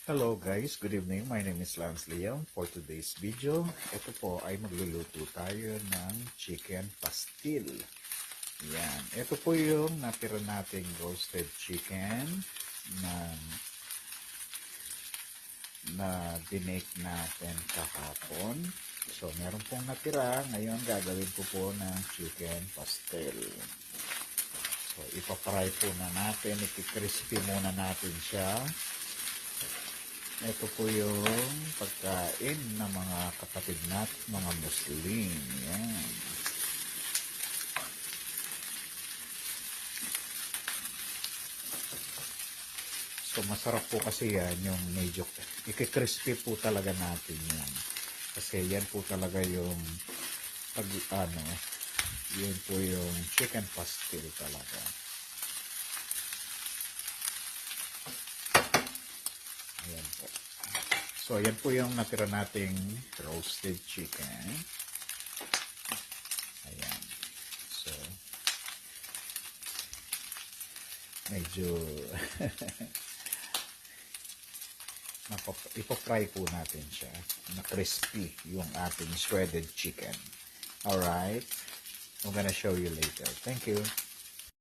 Hello guys, good evening. My name is Lance Liam. For today's video, ito po ay magluluto tayo ng chicken pastil. Yan. Ito po yung natira nating roasted chicken na dinake natin kahapon. So, meron pong natira. Ngayon, gagawin ko po ng chicken pastil. So, ipapry po na natin. Ipikrispy muna natin siya. Ito po yung pagkain ng mga kapatid natin, mga Muslim. Yan. So, masarap po kasi yan, yung medyo, ikikrispy po talaga natin yan. Kasi yan po talaga yung, yun po yung chicken pastil talaga. Ayan po. So, ayan po yung natira nating roasted chicken. Ayan. So, medyo ipapry po natin siya na crispy yung ating shredded chicken. Alright? I'm gonna show you later. Thank you.